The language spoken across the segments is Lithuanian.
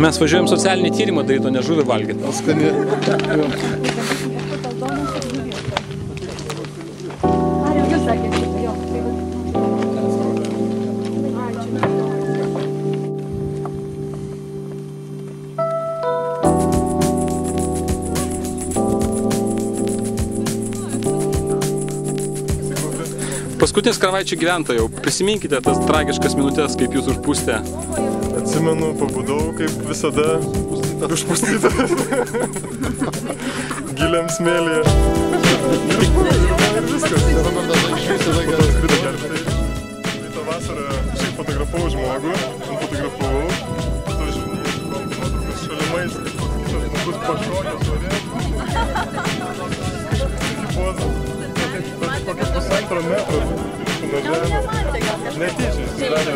Mes važiuojam socialinį tyrimą daryti, o ne žuvį valgyti. Skani. Paskutinis Karvaičių gyventojų. Prisiminkite tas tragiškas minutės, kaip jūs užpūstė. Atsimenu, pabudau, kaip visada, užpustytas. Giliam smėlyje. Ir viskas. Ryto vasarą šiaip fotografavau žmogų, nufotografavau. To žinai, nuotraukas šalimais, kaip kitas žmogus pašonės orė. Kažkas poza. Kokias pusantro metro nuo žemės. Netyčiai, susidarė.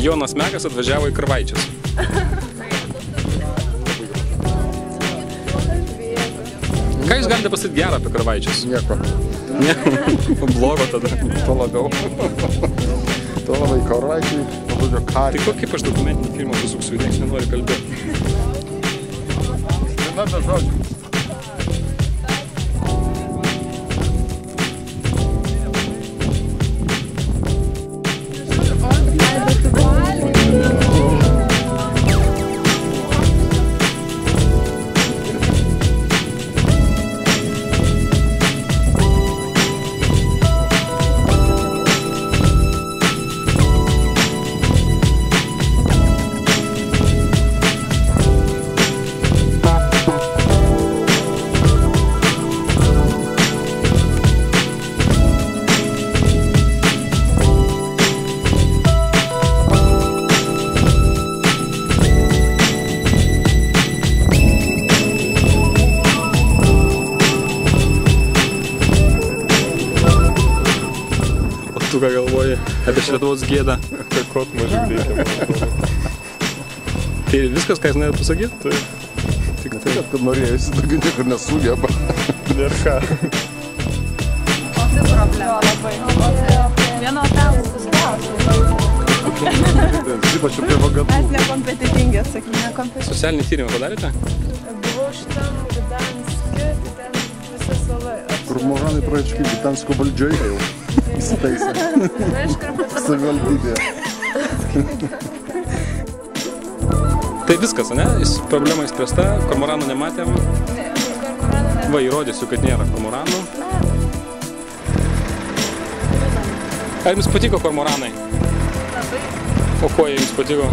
Jonas Mekas atvažiavo į Karvaičius. Ką jūs galite pasakyti gerą apie Karvaičius? Nieko. Ne, blogo tada. To labiau. To labai Karvaičiai, žodžio karį. Tai kaip aš dokumentinį filmą susuksiu, nieks nenori kalbėti. Viena be žodžių. Tu ką galvoji apie Lietuvos gėdą? Tai kot mažiau reikia. Tai viskas, ką jūs norėjot pasakyti? Taip. Tik Tai, kad norėjusi, daugiau niekur nesugeba. Nėra ką. O tai problema labai. Vieno tavus klausimas. Ypač apie vagadų. Mes nekompetitingi, sakykime, nekompetitingi. Socialinį tyrimą padarėte? Buvau šitam Gdanske, ten visa sala. Kormoranai praeiškai Gdansko valdžioje jau įsitaisė. Savivaldybėje. Tai viskas, ne? Problema įspręsta, kormoranų nematėm. Va, įrodysiu, kad nėra kormoranų. Ar jums patiko kormoranai? Labai. O kuo jie jums patiko?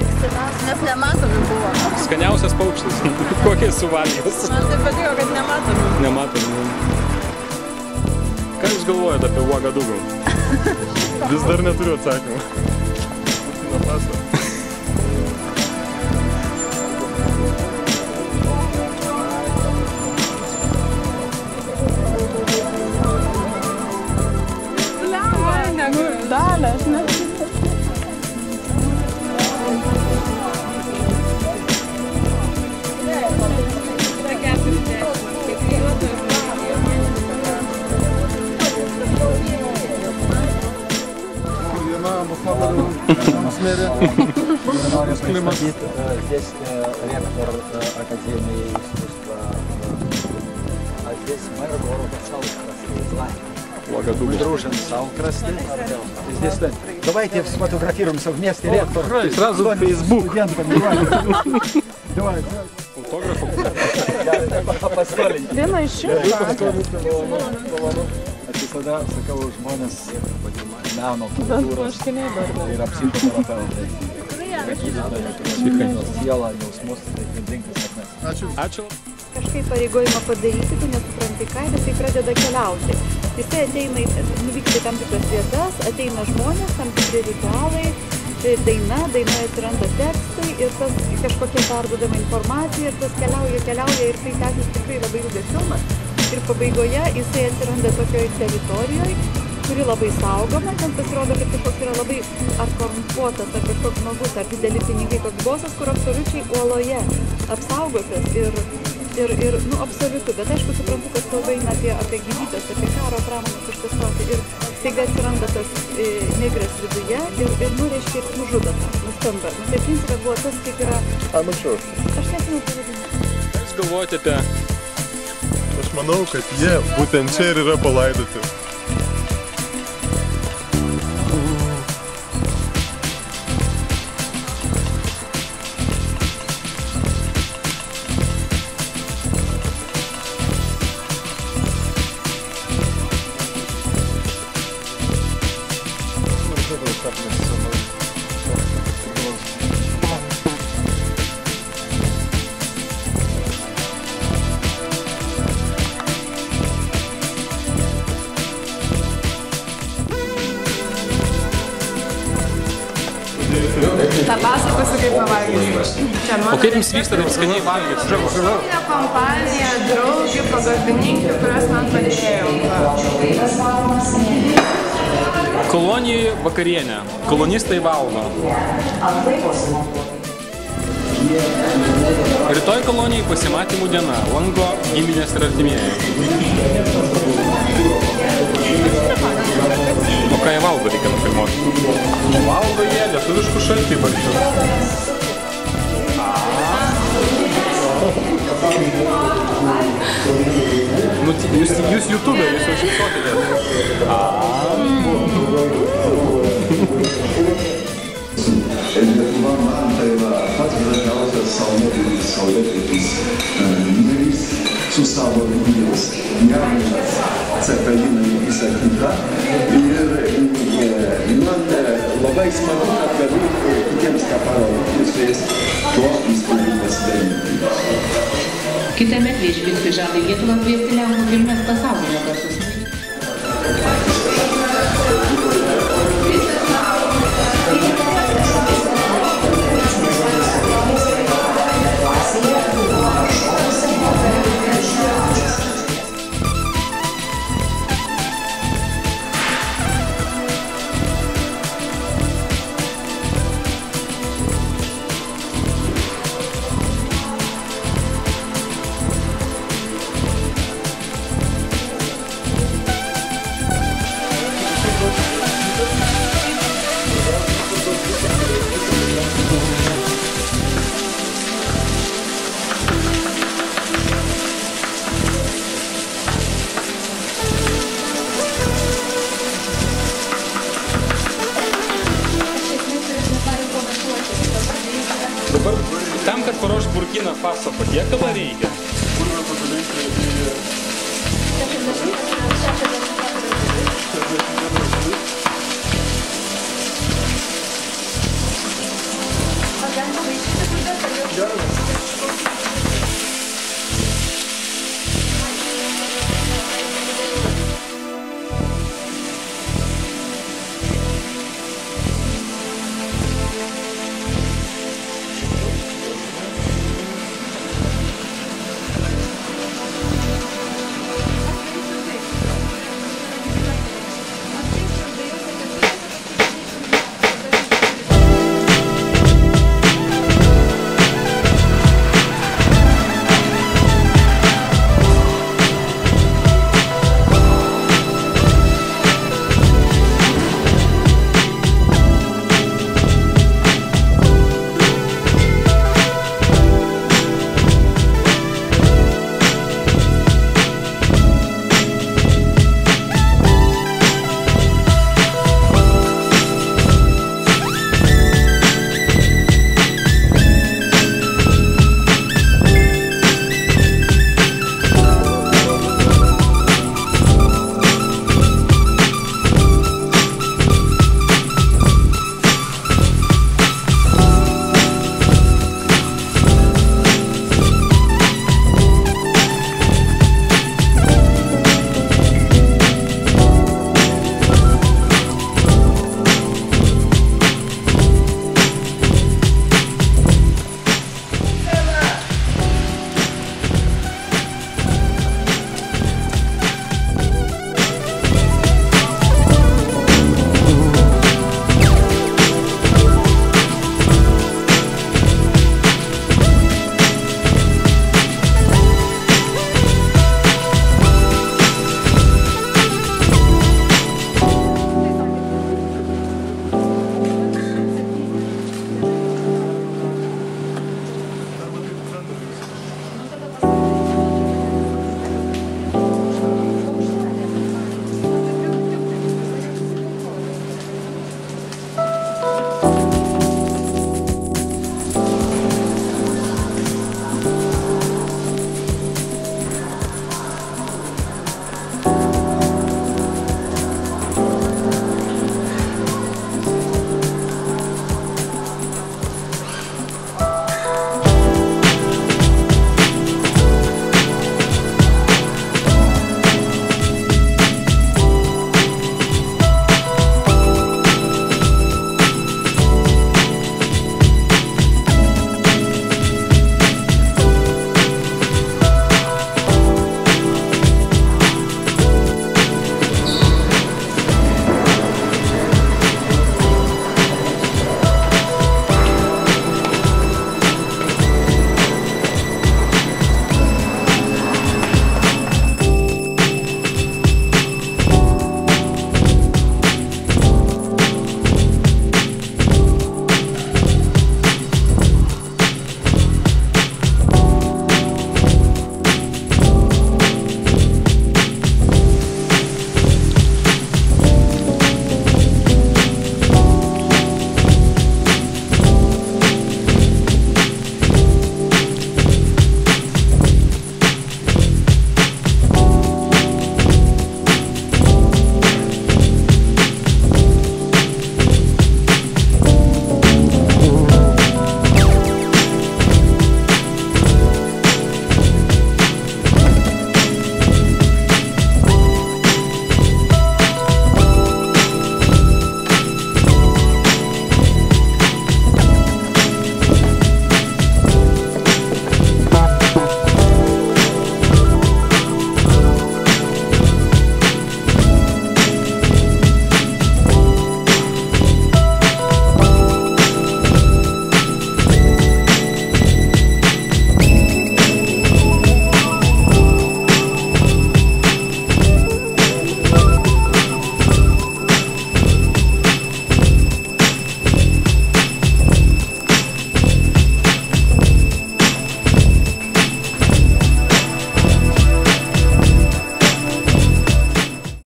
Nes nematomi buvo. Skaniausias paukštis. Kokie suvalgęs? Man tai patiko, kad nematomi. Nematomi. Ką jūs galvojate apie Uagadugą? Vis dar neturiu atsakymą. Pusino pasą. Dalės, ne? Здесь ректор Академии искусства, а здесь мэр города Салкрасты. Мы дружим с Салкрасты. Здесь, давайте сфотографируемся вместе, ректор. Сразу в Facebook. Давай. Фотографом? Viena iš jų. Visada sakau, žmonės meno kultūros yra psichoterapeutai. Sielą, jausmus, tai rinktis sakmės. Ačiū. Kažkaip pareigojimą padaryti, tu nesupranti ką, bet tai pradeda keliauti. Jisai ateina, nuvykti tam tikras vietas, ateina žmonės, tam tikri ritualai, dainoje atsiranda tekstai ir tas kažkokia perduodama informacija ir tas keliauja ir tai tęsis tikrai labai ilgas filmas. Ir pabaigoje jisai atsiranda tokioj teritorijoje, kuri labai saugoma, ten pasirodo, kad kažkoks yra labai ar korumpuotas, ar kažkoks žmogus, ar dideli pinigai, koks bosas, kur absoliučiai uoloje apsaugotas ir absoliutu, bet aišku, suprantu, kad kalba eina apie gyvybės, apie karo pramonės kažkas tokio ir staiga atsiranda tas negras viduje ir reiškia, ir nužudo tą, nustamba. Tai principė buvo tas, kaip yra... Mačiau. Aš nežinau pavadinti. Ką jūs galvojate apie... Aš manau, kad jie būtent čia ir yra palaidoti. Papasakosiu, kaip pavalgyti. O kaip jums vyksta taip skaniai valgyti? Čia kompanija, draugių, pagalbininkių, kurios man padėjo. Kolonijai vakarienė. Kolonistai valgo. Rytoj kolonijai pasimatymų diena. Lanko giminės ir artimieji. O ką jie valgo, reikia nufilmuoti. Valgo jie lietuviškų šaltibarščių. Jūs YouTube, jūs jau šipsotėte. Man tai yra pats gražiausias saulėtekis lyderis su savo Indijos nemunas, cepelinai ir visa kita. Ir man labai smagu, kad galiu kitiems ką parodyti ir su jais tuo įspūdį pasidaryti. Kitąmet Viešvilkai žada į Lietuvą kviesti Lenkų kilmės pasaulinio garsus. Dabar tam, kad paruošt Burkina Faso patiekalą reikia